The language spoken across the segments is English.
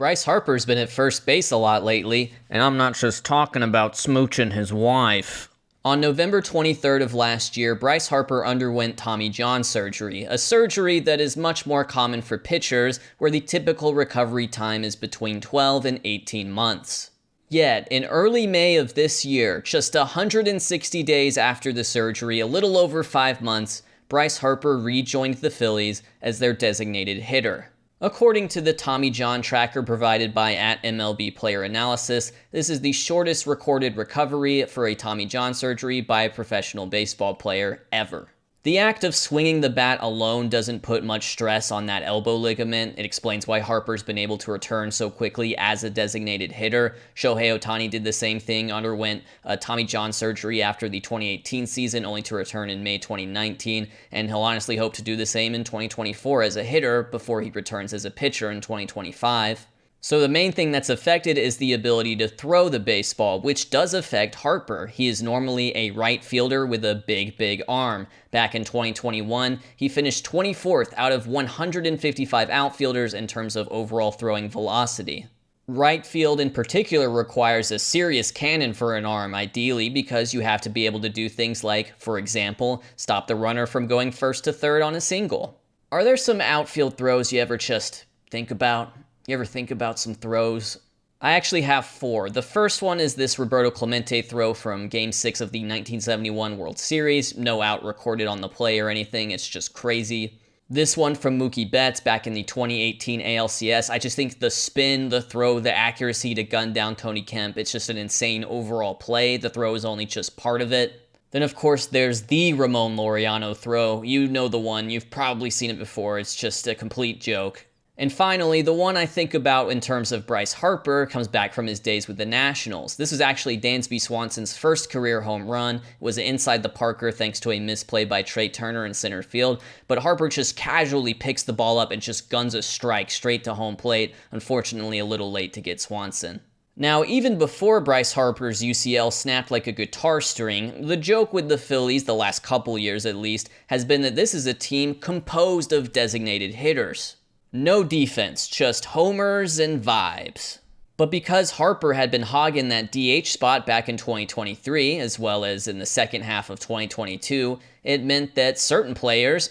Bryce Harper's been at first base a lot lately, and I'm not just talking about smooching his wife. On November 23rd of last year, Bryce Harper underwent Tommy John surgery, a surgery that is much more common for pitchers, where the typical recovery time is between 12 and 18 months. Yet, in early May of this year, just 160 days after the surgery, a little over 5 months, Bryce Harper rejoined the Phillies as their designated hitter. According to the Tommy John tracker provided by @MLB Player Analysis, this is the shortest recorded recovery for a Tommy John surgery by a professional baseball player ever. The act of swinging the bat alone doesn't put much stress on that elbow ligament. It explains why Harper's been able to return so quickly as a designated hitter. Shohei Ohtani did the same thing, underwent Tommy John surgery after the 2018 season, only to return in May 2019, and he'll honestly hope to do the same in 2024 as a hitter before he returns as a pitcher in 2025. So the main thing that's affected is the ability to throw the baseball, which does affect Harper. He is normally a right fielder with a big arm. Back in 2021, he finished 24th out of 155 outfielders in terms of overall throwing velocity. Right field in particular requires a serious cannon for an arm, ideally, because you have to be able to do things like, for example, stop the runner from going first to third on a single. Are there some outfield throws you ever just think about? You ever think about some throws? I actually have 4. The first one is this Roberto Clemente throw from Game 6 of the 1971 World Series. No out recorded on the play or anything. It's just crazy. This one from Mookie Betts back in the 2018 ALCS. I just think the spin, the throw, the accuracy to gun down Tony Kemp, it's just an insane overall play. The throw is only just part of it. Then, of course, there's the Ramon Laureano throw. You know the one. You've probably seen it before. It's just a complete joke. And finally, the one I think about in terms of Bryce Harper comes back from his days with the Nationals. This was actually Dansby Swanson's first career home run. It was inside the Parker thanks to a misplay by Trey Turner in center field, but Harper just casually picks the ball up and just guns a strike straight to home plate, unfortunately a little late to get Swanson. Now, even before Bryce Harper's UCL snapped like a guitar string, the joke with the Phillies, the last couple years at least, has been that this is a team composed of designated hitters. No defense, just homers and vibes. But because Harper had been hogging that DH spot back in 2023, as well as in the second half of 2022, it meant that certain players,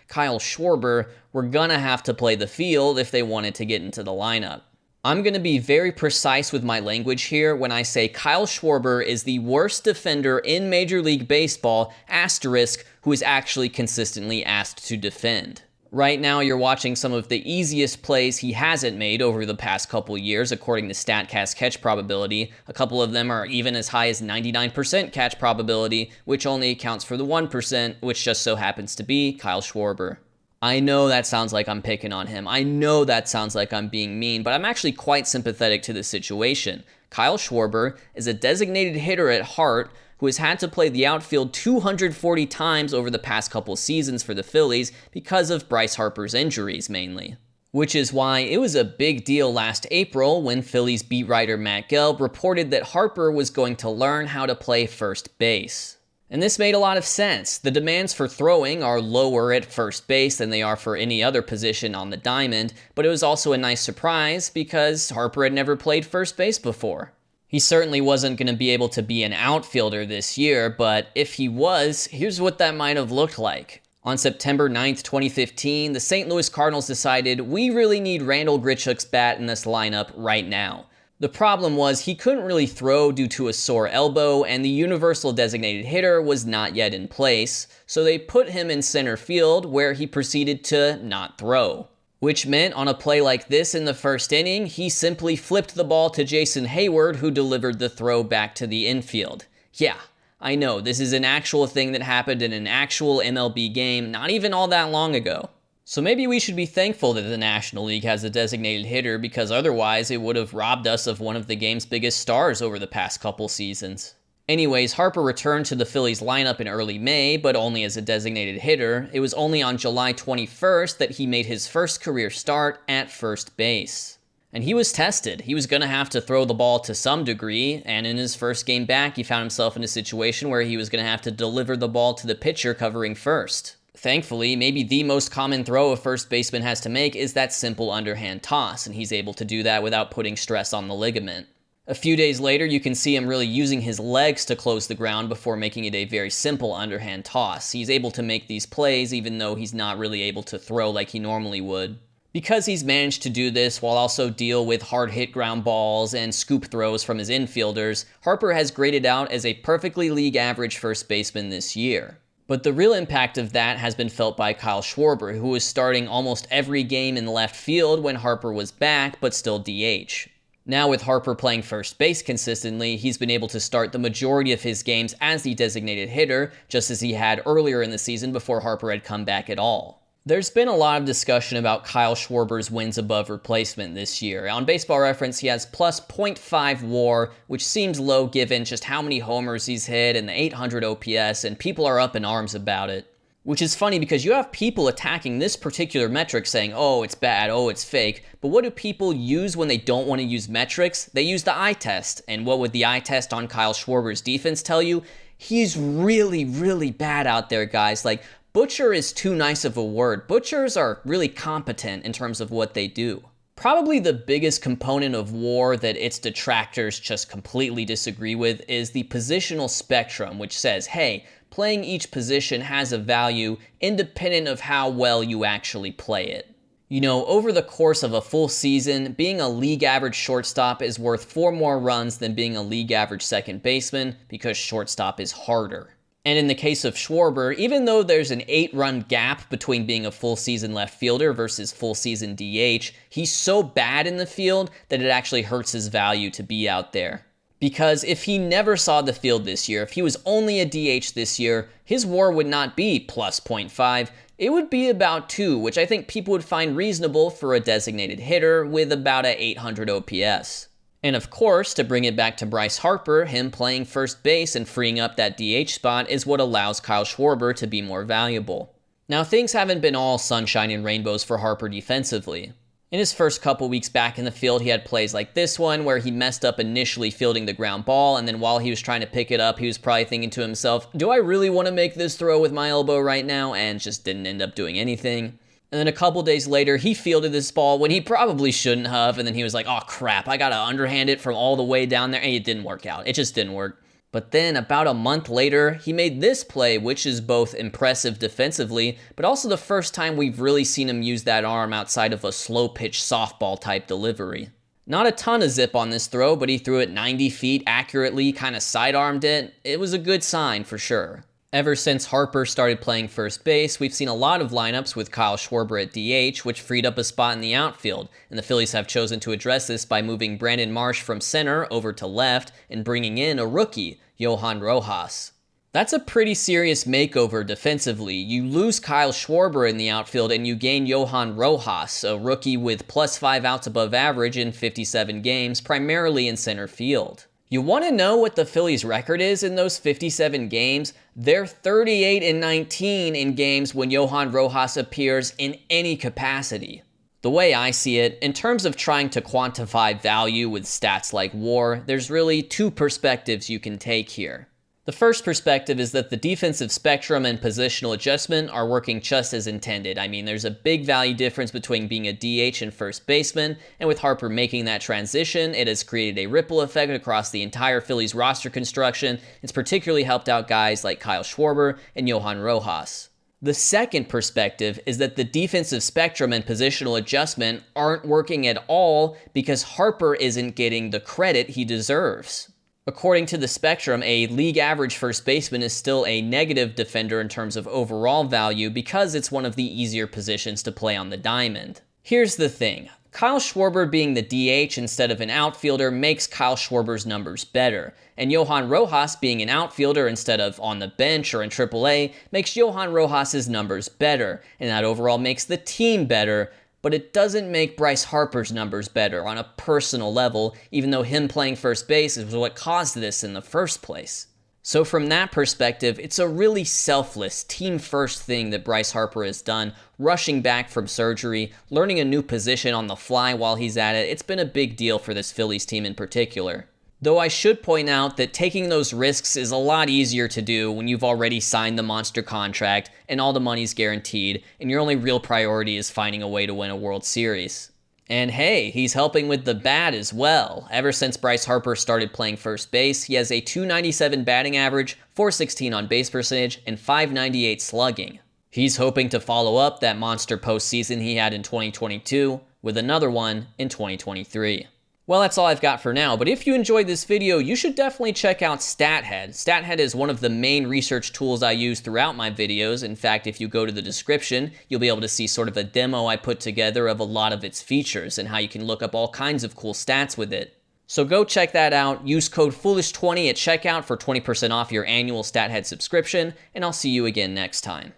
Kyle Schwarber, were gonna have to play the field if they wanted to get into the lineup. I'm going to be very precise with my language here when I say Kyle Schwarber is the worst defender in Major League Baseball, asterisk, who is actually consistently asked to defend. Right now, you're watching some of the easiest plays he hasn't made over the past couple years, according to StatCast catch probability. A couple of them are even as high as 99% catch probability, which only accounts for the 1%, which just so happens to be Kyle Schwarber. I know that sounds like I'm picking on him. I know that sounds like I'm being mean, but I'm actually quite sympathetic to the situation. Kyle Schwarber is a designated hitter at heart who has had to play the outfield 240 times over the past couple seasons for the Phillies because of Bryce Harper's injuries mainly. Which is why it was a big deal last April when Phillies beat writer Matt Gelb reported that Harper was going to learn how to play first base. And this made a lot of sense. The demands for throwing are lower at first base than they are for any other position on the diamond, but it was also a nice surprise because Harper had never played first base before. He certainly wasn't going to be able to be an outfielder this year, but if he was, here's what that might have looked like. On September 9th, 2015, the St. Louis Cardinals decided we really need Randal Grichuk's bat in this lineup right now. The problem was he couldn't really throw due to a sore elbow, and the universal designated hitter was not yet in place, so they put him in center field where he proceeded to not throw. Which meant on a play like this in the first inning, he simply flipped the ball to Jason Hayward, who delivered the throw back to the infield. Yeah, I know, this is an actual thing that happened in an actual MLB game not even all that long ago. So maybe we should be thankful that the National League has a designated hitter, because otherwise it would have robbed us of one of the game's biggest stars over the past couple seasons. Anyways, Harper returned to the Phillies lineup in early May, but only as a designated hitter. It was only on July 21st that he made his first career start at first base. And he was tested. He was going to have to throw the ball to some degree, and in his first game back, he found himself in a situation where he was going to have to deliver the ball to the pitcher covering first. Thankfully, maybe the most common throw a first baseman has to make is that simple underhand toss, and he's able to do that without putting stress on the ligament. A few days later, you can see him really using his legs to close the ground before making it a very simple underhand toss. He's able to make these plays even though he's not really able to throw like he normally would. Because he's managed to do this while also deal with hard hit ground balls and scoop throws from his infielders, Harper has graded out as a perfectly league average first baseman this year. But the real impact of that has been felt by Kyle Schwarber, who was starting almost every game in left field when Harper was back, but still DH. Now with Harper playing first base consistently, he's been able to start the majority of his games as the designated hitter, just as he had earlier in the season before Harper had come back at all. There's been a lot of discussion about Kyle Schwarber's wins above replacement this year. On Baseball Reference, he has plus .5 WAR, which seems low given just how many homers he's hit and the 800 OPS, and people are up in arms about it. Which is funny because you have people attacking this particular metric saying, oh, it's bad, oh, it's fake. But what do people use when they don't want to use metrics? They use the eye test. And what would the eye test on Kyle Schwarber's defense tell you? He's really, really bad out there, guys. Like, butcher is too nice of a word. Butchers are really competent in terms of what they do. Probably the biggest component of WAR that its detractors just completely disagree with is the positional spectrum, which says, hey, playing each position has a value independent of how well you actually play it. You know, over the course of a full season, being a league average shortstop is worth 4 more runs than being a league average second baseman because shortstop is harder. And in the case of Schwarber, even though there's an 8-run gap between being a full season left fielder versus full season DH, he's so bad in the field that it actually hurts his value to be out there. Because if he never saw the field this year, if he was only a DH this year, his WAR would not be plus .5, it would be about 2, which I think people would find reasonable for a designated hitter with about a 800 OPS. And of course, to bring it back to Bryce Harper, him playing first base and freeing up that DH spot is what allows Kyle Schwarber to be more valuable. Now, things haven't been all sunshine and rainbows for Harper defensively. In his first couple weeks back in the field, he had plays like this one where he messed up initially fielding the ground ball, and then while he was trying to pick it up, he was probably thinking to himself, do I really want to make this throw with my elbow right now? And just didn't end up doing anything. And then a couple days later, he fielded this ball when he probably shouldn't have, and then he was like, oh crap, I gotta underhand it from all the way down there, and it didn't work out. It just didn't work. But then about a month later, he made this play, which is both impressive defensively, but also the first time we've really seen him use that arm outside of a slow pitch softball type delivery. Not a ton of zip on this throw, but he threw it 90 feet accurately, kind of sidearmed it. It was a good sign for sure. Ever since Harper started playing first base, we've seen a lot of lineups with Kyle Schwarber at DH, which freed up a spot in the outfield, and the Phillies have chosen to address this by moving Brandon Marsh from center over to left and bringing in a rookie, Johan Rojas. That's a pretty serious makeover defensively. You lose Kyle Schwarber in the outfield and you gain Johan Rojas, a rookie with plus 5 outs above average in 57 games, primarily in center field. You want to know what the Phillies' record is in those 57 games? They're 38-19 in games when Johan Rojas appears in any capacity. The way I see it, in terms of trying to quantify value with stats like WAR, there's really 2 perspectives you can take here. The first perspective is that the defensive spectrum and positional adjustment are working just as intended. I mean, there's a big value difference between being a DH and first baseman, and with Harper making that transition, it has created a ripple effect across the entire Phillies roster construction. It's particularly helped out guys like Kyle Schwarber and Johan Rojas. The second perspective is that the defensive spectrum and positional adjustment aren't working at all because Harper isn't getting the credit he deserves. According to the spectrum, a league average first baseman is still a negative defender in terms of overall value because it's one of the easier positions to play on the diamond. Here's the thing. Kyle Schwarber being the DH instead of an outfielder makes Kyle Schwarber's numbers better, and Johan Rojas being an outfielder instead of on the bench or in AAA makes Johan Rojas' numbers better, and that overall makes the team better, but it doesn't make Bryce Harper's numbers better on a personal level, even though him playing first base is what caused this in the first place. So from that perspective, it's a really selfless, team-first thing that Bryce Harper has done, rushing back from surgery, learning a new position on the fly while he's at it. It's been a big deal for this Phillies team in particular. Though I should point out that taking those risks is a lot easier to do when you've already signed the monster contract and all the money's guaranteed, and your only real priority is finding a way to win a World Series. And hey, he's helping with the bat as well. Ever since Bryce Harper started playing first base, he has a .297 batting average, .416 on base percentage, and .598 slugging. He's hoping to follow up that monster postseason he had in 2022 with another one in 2023. Well, that's all I've got for now, but if you enjoyed this video, you should definitely check out Stathead. Stathead is one of the main research tools I use throughout my videos. In fact, if you go to the description, you'll be able to see sort of a demo I put together of a lot of its features and how you can look up all kinds of cool stats with it. So go check that out, use code FOOLISH20 at checkout for 20% off your annual Stathead subscription, and I'll see you again next time.